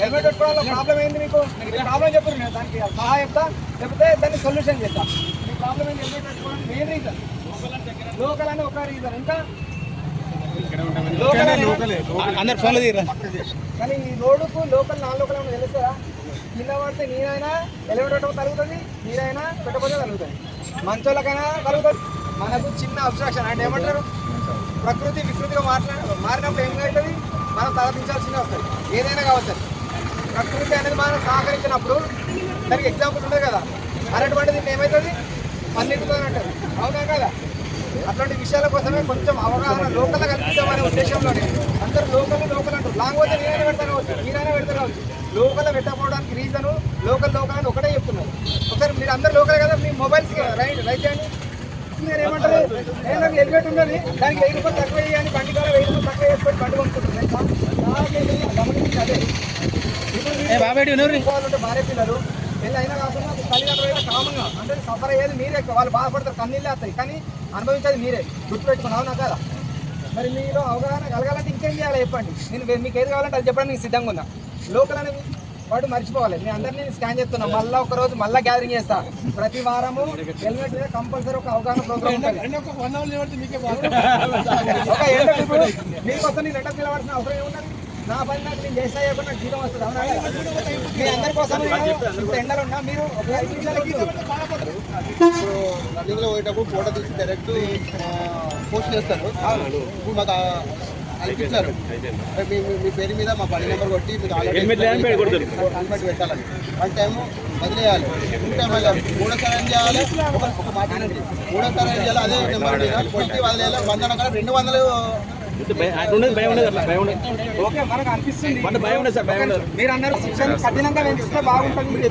Helmet పెట్టుకోవడంలో problem ఏంది మీకు? Problem చెప్పరు, నేను దానికి సహాయం చెప్తా, చెప్తే దాన్ని సొల్యూషన్ చేస్తా. మీ ప్రాబ్లం ఏంది? హెల్మెట్ పెట్టుకోవడం మెయిన్ రీజన్, లోకల్ అని ఒక రీజన్, ఇంకా అందరు ఫోన్లో తీరా. కానీ ఈ రోడ్డుకు లోకల్ నాన్ లోకల్ ఏమన్నా తెలుస్తుందా? కింద పడితే నీరైనా హెల్మెట్ పెట్టడం తగ్గుతుంది, నీరైనా పెట్టకపోతే తగ్గుతుంది, మంచోళ్ళకైనా కలుగుతుంది. మనకు చిన్న అబ్స్ట్రాక్షన్ అంటే ఏమంటారు, ప్రకృతి వికృతిగా మారినప్పుడు ఏమవుతుంది, మనం తలదించాల్సిందే వస్తుంది. ఏదైనా కావచ్చు, ప్రకృతి అనేది మనం సహకరించినప్పుడు దానికి ఎగ్జాంపుల్ ఉంటుంది కదా, అటువంటిది ఏమవుతుంది, అన్నింటితో అంటారు. అవునా కదా? అట్లాంటి విషయాల కోసమే కొంచెం అవగాహన లోకల్గా కల్పించామనే ఉద్దేశంలోనే అందరూ లోకల్ అంటారు. లాంగ్ పోతే నేనైనా పెడతాను కావచ్చు, మీరైనా పెడతారు కావచ్చు. లోకల్ పెట్టకపోవడానికి రీజను లోకల్ అని ఒకటే చెప్తున్నారు. ఒకసారి మీరు అందరు లోకల్ కదా, మీ మొబైల్స్ రైట్ చేయండి. మీరు ఏమంటారు, నాకు హెల్మెట్ ఉన్నది, దానికి 1000 రూపాయలు తక్కువ వేయాలి, బండి కూడా 1000 రూపాయలు తక్కువ వేసుకొని బండి కొనుక్కుంటున్నారు. గమనించి అదే ఉంటే భార్య పిల్లలు పెళ్ళి అయినా కాకుండా తల్లిదండ్రులు అయినా కామన్గా అంటే సఫర్ అయ్యేది మీరే, వాళ్ళు బాధపడతారు, కన్నీళ్ళే వస్తాయి, కానీ అనుభవించేది మీరే. గుర్తుపెట్టుకుని అవునా కదా? మరి మీరు అవగాహన కలగాలంటే ఇంకేం చేయాలి చెప్పండి. నేను మీకు ఏది కావాలంటే అది చెప్పడానికి నేను సిద్ధంగా ఉన్నా. లోకల్ అనేది వాడు మర్చిపోవాలి. నేను అందరినీ స్కాన్ చేస్తున్నా, మళ్ళీ ఒక రోజు మళ్ళీ గ్యాదరింగ్ చేస్తా. ప్రతి వారము హెల్మెట్ మీద కంపల్సరీ ఒక అవగాహన ప్రోగ్రామ్ ఉంటుంది. మీకోసం నేను ఎండకు నిలబడాల్సిన అవసరం ఏమున్నది? నా పని నాకు నేను చేస్తా చేయకుండా నాకు జీతం వస్తుంది. అవునా? మీ అందరి కోసం ఎండలు ఉన్నా మీరు రన్నింగ్లో పోయేటప్పుడు ఫోటో తీసి డైరెక్ట్ పోస్ట్ చేస్తారు. ఇప్పుడు మాకు అనిపించారు మీ పేరు మీద మా బండి నెంబర్ కొట్టి మీకు హెల్మెట్ పెట్టాలని 1 టైము వదిలేయాలి. 2 టైం మూడోసారి ఏం చేయాలి, ఒక మాట ఏంటండి, మూడోసారి ఏం చేయాలి, అదే నెంబర్ మీద కొట్టి వదిలేయాలి. 100 అనగా 200 ఓకే మనకు అనిపిస్తుంది. మీరు అందరూ శిక్షణ కఠినంగా వేస్తే బాగుంటుంది.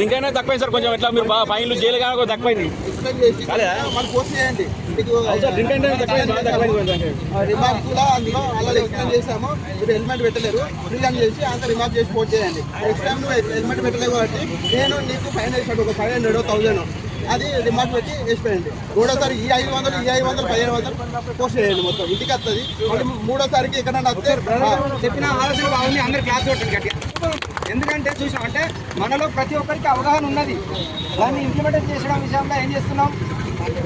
ఇంకైనా తక్కువైంది సార్, కొంచెం ఎట్లా మీరు ఫైన్లు జైలు కానీ తక్కువైంది. రిమార్క్ కూడా అందులో అలా ఎక్స్ప్లెయిన్ చేసాము. మీరు హెల్మెట్ పెట్టలేరు, రిజైన్ చేసి అంత రిమార్క్ చేసి పోస్ట్ చేయండి. నెక్స్ట్ టైం నువ్వు హెల్మెట్ పెట్టలేవు కాబట్టి నేను నీకు ఫైన్ వేసాడు ఒక 500 1000 అది రిమార్క్ పెట్టి వేసిపోయండి. మూడోసారి ఈ 500 1500 పోస్ట్ చేయండి. మొత్తం ఇంటికి వస్తుంది. మళ్ళీ మూడోసారికి ఎక్కడన్నా వస్తే చెప్పిన ఆలోచన బాగుంది, అందరు క్లాస్ కొట్టండి. ఎందుకంటే చూసామంటే మనలో ప్రతి ఒక్కరికి అవగాహన ఉన్నది. దాన్ని ఇంప్లిమెంట్ చేసడం విషయంలో ఏం చేస్తున్నాం,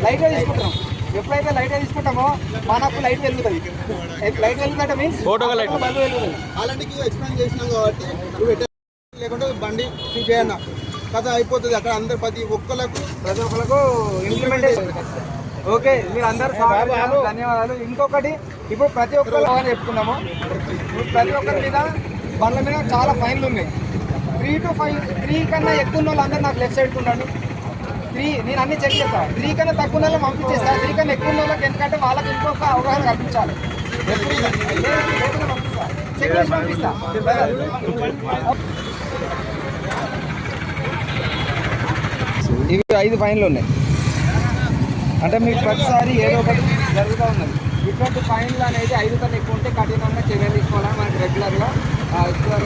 లైట్గా తీసుకుంటున్నాం. ఎప్పుడైతే లైట్గా తీసుకుంటామో మనకు లైట్ వెలుగుతుంది. లైట్ వెలుగుతుంటే మీన్స్ బల్బు వెలుగుతుంది. అలాంటి ఎక్స్ప్లెయిన్ చేసినాం కాబట్టి నువ్వు లేకుంటే బండి చేయన్న కథ అయిపోతుంది. అక్కడ అందరు ప్రతి ఒక్కరికి ఇంప్లిమెంటేషన్. ఓకే, మీరు అందరు ధన్యవాదాలు. ఇంకొకటి, ఇప్పుడు ప్రతి ఒక్కరు అని చెప్పుకున్నాము. ప్రతి ఒక్కరి మీద బండ్ల మీద చాలా ఫైన్లు ఉన్నాయి. 3 to 5 3 కన్నా ఎక్కువ ఉన్న వాళ్ళందరూ నాకు లెఫ్ట్ సైడ్కి ఉన్నాను. 3 నేను అన్ని చెక్ చేస్తాను. 3 కన్నా తక్కువ ఉన్న పంపించేస్తాను. 3 కన్నా ఎక్కువ ఉన్న వాళ్ళకి ఎందుకంటే వాళ్ళకి ఇంకొక అవగాహన కల్పించాలి. పంపిస్తా, చెక్ చేసి పంపిస్తా. ఇవి 5 ఫైన్లు ఉన్నాయి. అంటే మీకు ప్రతిసారి ఏదో ఒకటి జరుగుతూ ఉన్నది. ఇటువంటి ఫైన్లు అనేది 5 కన్నా ఎక్కువ ఉంటే కఠినంగా చర్యలు తీసుకోవాలని మనకి రెగ్యులర్గా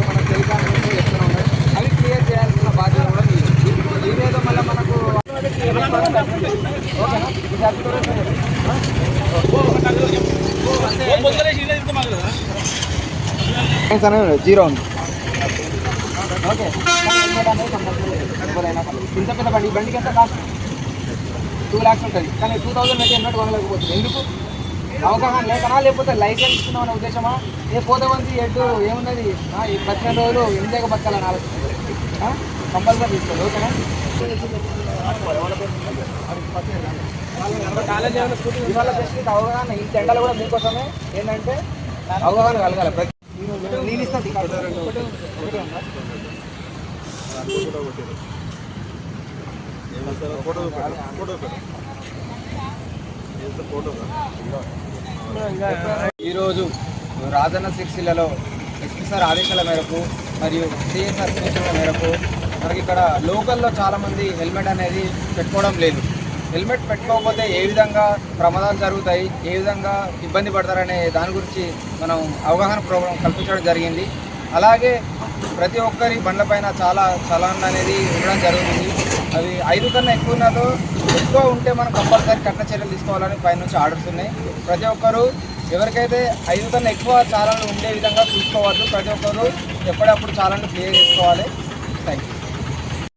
మన టెలికాన్ఫరెన్స్ చెప్తూనే ఉన్నాయి. అవి క్లియర్ చేయాల్సిన బాధ్యత కూడా ఇదేదో మళ్ళీ మనకు జీరో ఉంది. ఓకే, ఇంత పెద్ద బండికి ఎంత కాస్ట్? 2 lakhs ఉంటుంది. కానీ 2000 అయితే హెల్మెట్ కొనలేకపోతుంది. ఎందుకు? అవగాహన లేకనా, లేకపోతే లైసెన్స్ ఇస్తున్నాం అనే ఉద్దేశమా? పోతమంది ఎడ్డు ఏమున్నది, ఈ 15 రోజులు ఎంజాయ్గా బతకాలని ఆలోచన కంపల్సరీ తీసుకోండి. ఓకేనా? ఇవాళ బెస్ట్ అవగాహన. ఈ ఎండలు కూడా మీకోసమే ఏంటంటే అవగాహన కలగాలి. నేను ఇస్తాను. ఈరోజు రాజన్న సిరిసిల్లలో ఎస్పీ సార్ ఆదేశాల మేరకు మరియు సిఎస్ఆర్ సూచనల మేరకు మనకి ఇక్కడ లోకల్లో చాలామంది హెల్మెట్ అనేది పెట్టుకోవడం లేదు. హెల్మెట్ పెట్టుకోకపోతే ఏ విధంగా ప్రమాదాలు జరుగుతాయి, ఏ విధంగా ఇబ్బంది పడతారనే దాని గురించి మనం అవగాహన ప్రోగ్రాం కల్పించడం జరిగింది. అలాగే ప్రతి ఒక్కరి బండ్లపైన చాలా చలాన్ అనేది ఇవ్వడం జరుగుతుంది. అవి 5 కన్నా ఎక్కువ ఉంటే మనం కంపల్సరీ కఠిన చర్యలు తీసుకోవాలని పైనుంచి ఆర్డర్స్ ఉన్నాయి. ప్రతి ఒక్కరు ఎవరికైతే 5 కన్నా ఎక్కువ చాలాలు ఉండే విధంగా చూసుకోవద్దు. ప్రతి ఒక్కరు ఎప్పుడప్పుడు చాలాను క్లియర్ చేసుకోవాలి. Thank you.